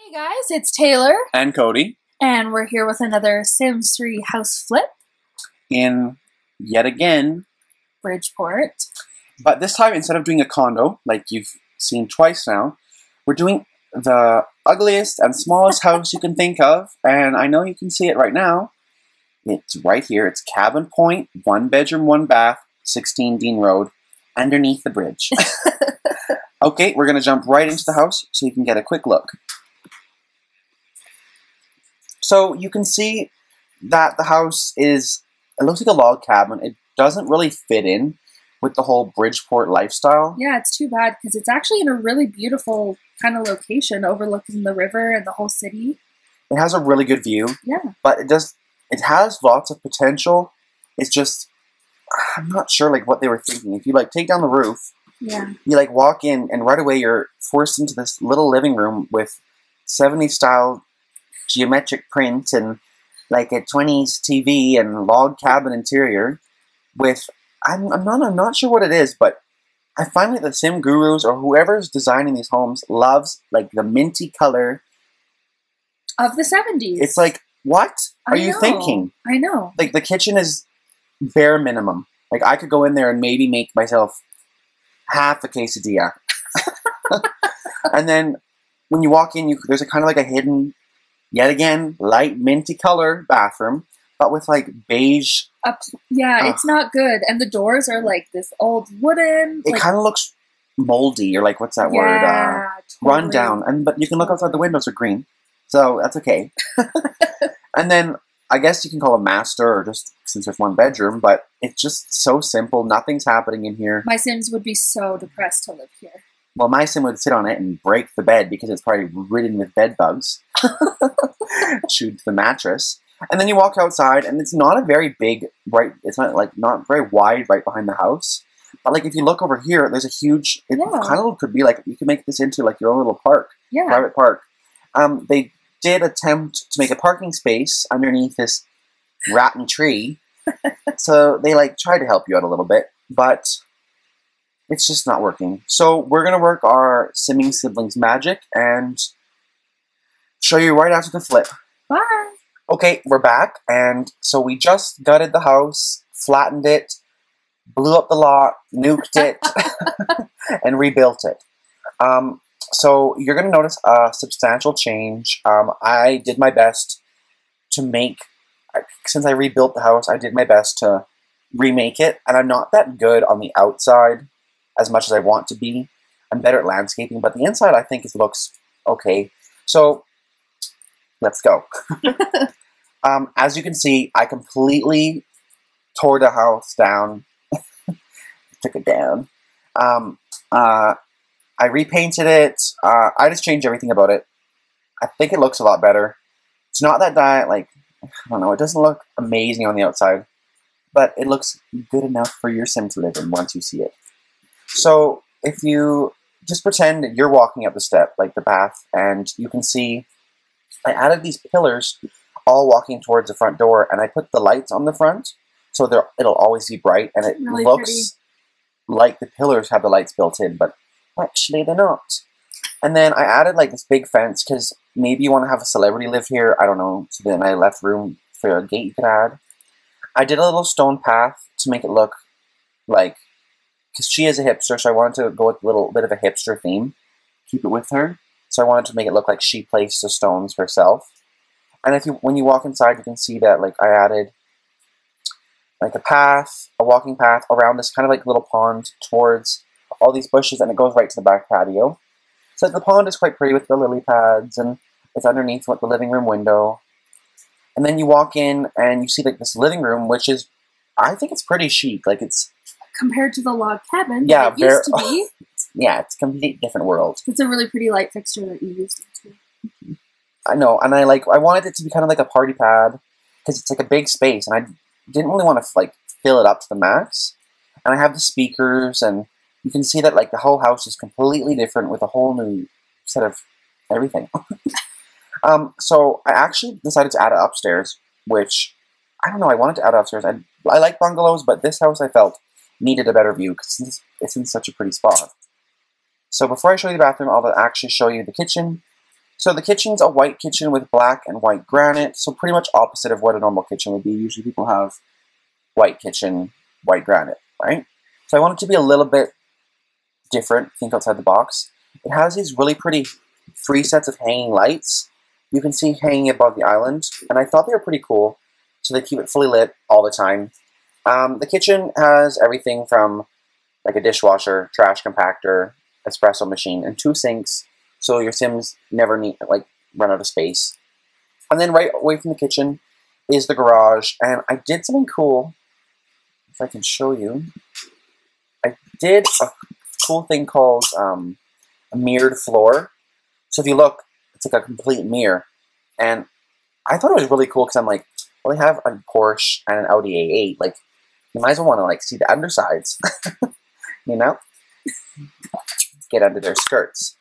Hey guys, it's Taylor and Cody and we're here with another Sims 3 house flip in, yet again, Bridgeport. But this time, instead of doing a condo, like you've seen twice now, we're doing the ugliest and smallest house you can think of, and I know you can see it right now. It's right here. It's Cabin Point, 1 bedroom, 1 bath, 16 Dean Road, underneath the bridge. Okay, we're going to jump right into the house so you can get a quick look. So you can see that the house is, it looks like a log cabin. It doesn't really fit in with the whole Bridgeport lifestyle. Yeah, it's too bad because it's actually in a really beautiful kind of location overlooking the river and the whole city. It has a really good view. Yeah. But it has lots of potential. It's just, I'm not sure like what they were thinking. If you like take down the roof, yeah, you like walk in and right away you're forced into this little living room with 70s style geometric print and like a 20s TV and log cabin interior with, I'm not sure what it is, but I find that the sim gurus or whoever's designing these homes loves like the minty color of the 70s. It's like, what are you thinking? I know. Like the kitchen is bare minimum. Like I could go in there and maybe make myself half a quesadilla. And then when you walk in, there's a kind of like a hidden, yet again, light minty color bathroom, but with like beige. Yeah, it's not good. And the doors are like this old wooden. It kind of looks moldy, or like, what's that word? Totally. Run down. But you can look outside, the windows are green. So that's okay. And then I guess you can call it master, or just since there's 1 bedroom, but it's just so simple. Nothing's happening in here. My Sims would be so depressed to live here. Well, my sim would sit on it and break the bed because it's probably ridden with bed bugs. Chewed the mattress. And then you walk outside, and it's not a very big, it's not very wide right behind the house. But like if you look over here, there's a huge, it kind of could be like, you could make this into like your own little park. Yeah. Private park. They did attempt to make a parking space underneath this rotten tree. So they like tried to help you out a little bit, but it's just not working. So we're going to work our Simming Siblings magic and show you right after the flip. Bye. Okay, we're back, and so we just gutted the house, flattened it, blew up the lot, nuked it, and rebuilt it. So you're going to notice a substantial change. I did my best to make, since I rebuilt the house, I did my best to remake it, and I'm not that good on the outside as much as I want to be. I'm better at landscaping, but the inside I think it looks okay. So let's go. As you can see, I completely tore the house down. Took it down. I repainted it. I just changed everything about it. I think it looks a lot better. It's not that like, I don't know, it doesn't look amazing on the outside, but it looks good enough for your sim to live in once you see it. So if you just pretend that you're walking up the step, like the path, and you can see I added these pillars all walking towards the front door, and I put the lights on the front, so it'll always be bright, and it really looks like the pillars have the lights built in, but actually they're not. And then I added like this big fence, because maybe you want to have a celebrity live here, I don't know, so then I left room for a gate you could add. I did a little stone path to make it look like, because she is a hipster, so I wanted to go with a little bit of a hipster theme, keep it with her. So I wanted to make it look like she placed the stones herself. And when you walk inside, you can see that like I added like a walking path around this kind of like little pond towards all these bushes, and it goes right to the back patio. So the pond is quite pretty with the lily pads, and it's underneath the living room window. And then you walk in and you see like this living room, which is, I think it's pretty chic. Like it's compared to the log cabin that it used to be. Yeah, it's a completely different world. It's a really pretty light fixture that you used it to. I know, and I wanted it to be kind of like a party pad, because it's like a big space, and I didn't really want to like fill it up to the max. And I have the speakers, and you can see that like the whole house is completely different with a whole new set of everything. So I actually decided to add it upstairs, which, I don't know, I wanted to add it upstairs. I like bungalows, but this house I felt needed a better view because it's in such a pretty spot. So before I show you the bathroom, I'll actually show you the kitchen. So the kitchen's a white kitchen with black and white granite, so pretty much opposite of what a normal kitchen would be. Usually people have white kitchen, white granite, right? So I want it to be a little bit different, think outside the box. It has these really pretty 3 sets of hanging lights you can see hanging above the island, and I thought they were pretty cool, so they keep it fully lit all the time. The kitchen has everything from like a dishwasher, trash compactor, espresso machine, and 2 sinks, so your Sims never need run out of space. And then right away from the kitchen is the garage, and I did something cool. If I can show you, I did a cool thing called a mirrored floor. So if you look, it's like a complete mirror, and I thought it was really cool because I'm like, well, they have a Porsche and an Audi A8, like you might as well want to see the undersides, you know, get under their skirts.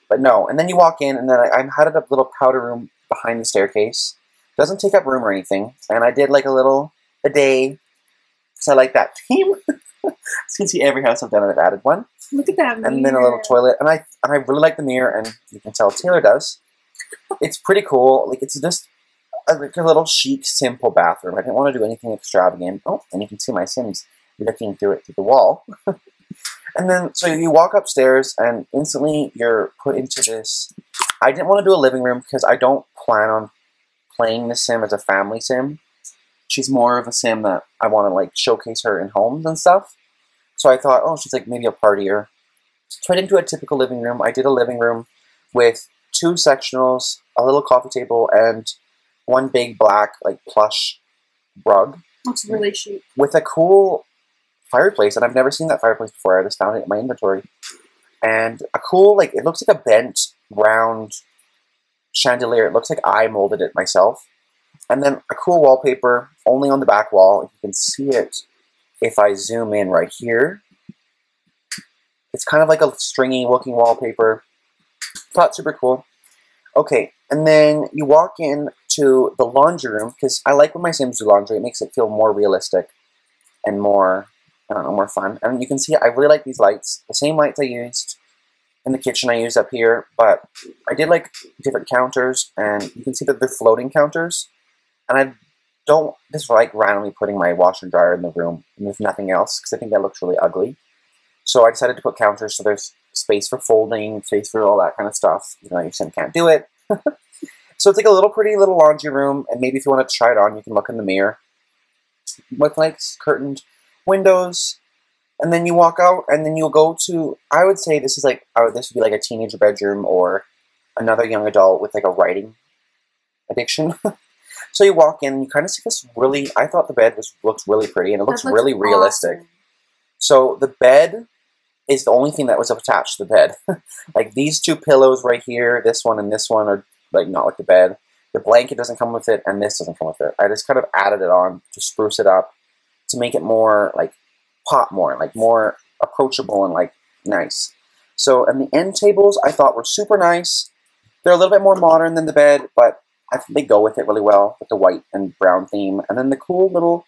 But no, and then you walk in, and then I had a little powder room behind the staircase. Doesn't take up room or anything, and I did like a little bidet because I like that theme. As you can see, every house I've done it, I've added one. Look at that mirror. And then a little toilet, and I really like the mirror, and you can tell Taylor does. It's pretty cool. Like it's just a little chic, simple bathroom. I didn't want to do anything extravagant. Oh, and you can see my Sims looking through it through the wall. And then, so you walk upstairs, and instantly you're put into this. I didn't want to do a living room because I don't plan on playing this Sim as a family Sim. She's more of a Sim that I want to showcase her in homes and stuff. So I thought, oh, she's maybe a partier. So I didn't do a typical living room. I did a living room with 2 sectionals, a little coffee table, and one big black plush rug. Looks really chic. With a cool fireplace, and I've never seen that fireplace before. I just found it in my inventory. And a cool, it looks like a bent, round chandelier. It looks like I molded it myself. And then a cool wallpaper, only on the back wall. You can see it if I zoom in right here. It's kind of like a stringy looking wallpaper. Thought super cool. Okay, and then you walk in to the laundry room, because I like when my Sims do laundry. It makes it feel more realistic and more, I don't know, more fun. And you can see I really like these lights. The same lights I used in the kitchen I used up here, but I did different counters, and you can see that they're floating counters. And I don't just randomly putting my washer and dryer in the room with nothing else, because I think that looks really ugly. So I decided to put counters so there's space for folding, space for all that kind of stuff. You know, your Sim can't do it. So it's a little pretty little laundry room, and maybe if you want to try it on, you can look in the mirror. With curtained windows, and then you walk out, and then you'll go to, I would say this is this would be a teenager bedroom or another young adult with a writing addiction. So you walk in, and you kind of see this really, I thought the bed looks really pretty, and it looks really realistic. Awesome. So the bed is the only thing that was attached to the bed. These 2 pillows right here, this one and this one are not like the bed. The blanket doesn't come with it, and this doesn't come with it. I just kind of added it on to spruce it up, to make it more pop more, more approachable and nice. So, and the end tables I thought were super nice. They're a little bit more modern than the bed, but I think they go with it really well, with the white and brown theme. And then the cool little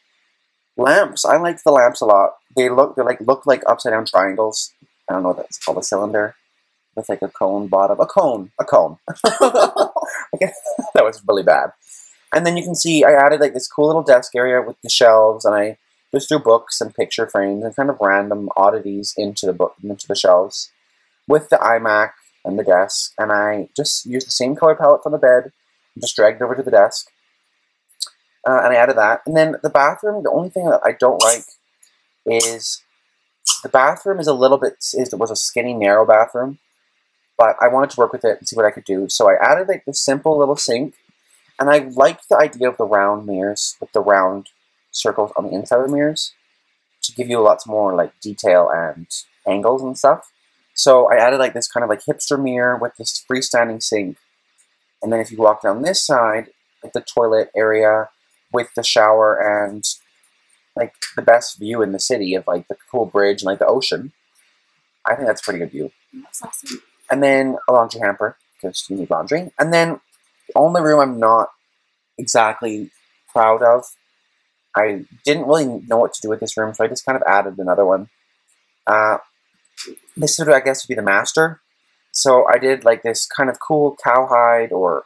lamps. I like the lamps a lot. They look like upside down triangles. I don't know what that's called, a cylinder with a cone bottom. A cone. That was really bad. And then you can see I added this cool little desk area with the shelves, and I just threw books and picture frames and kind of random oddities into the shelves with the iMac and the desk. And I just used the same color palette from the bed. Just dragged it over to the desk, and I added that. And then the bathroom, the only thing that I don't like is the bathroom is it was a skinny, narrow bathroom, but I wanted to work with it and see what I could do. So I added this simple little sink, and I liked the idea of the round mirrors with the round circles on the inside of the mirrors to give you lots more detail and angles and stuff. So I added this kind of hipster mirror with this freestanding sink. And then if you walk down this side, the toilet area with the shower and the best view in the city of the cool bridge and the ocean. I think that's a pretty good view. That's awesome. And then a laundry hamper, because you need laundry. And then the only room I'm not exactly proud of, I didn't really know what to do with this room, so I just kind of added another one. This would, I guess, would be the master. So I did like this kind of cool cowhide or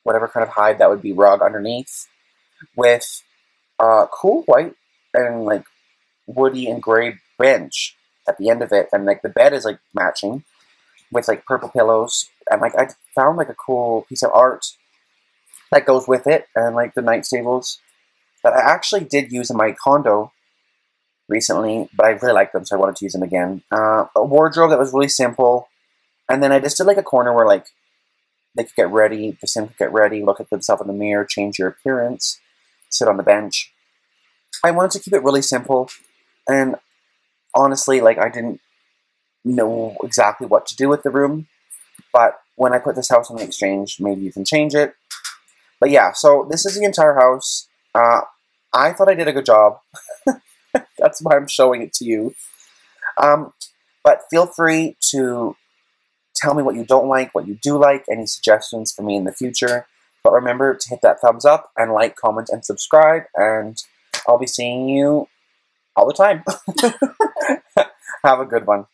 whatever kind of hide that would be rug underneath with cool white and like woody and gray bench at the end of it, and like the bed is like matching with like purple pillows, and like I found like a cool piece of art that goes with it, and like the night stables that I actually did use in my condo recently, but I really liked them, so I wanted to use them again. A wardrobe that was really simple, and then I just did like a corner where like they could get ready, the sim could get ready, look at themselves in the mirror, change your appearance, sit on the bench. I wanted to keep it really simple, and honestly, like I didn't know exactly what to do with the room, but when I put this house on the exchange, maybe you can change it. But yeah, so this is the entire house. I thought I did a good job. That's why I'm showing it to you. But feel free to tell me what you don't like, what you do like, any suggestions for me in the future. But remember to hit that thumbs up and like, comment, and subscribe. And I'll be seeing you all the time. Have a good one.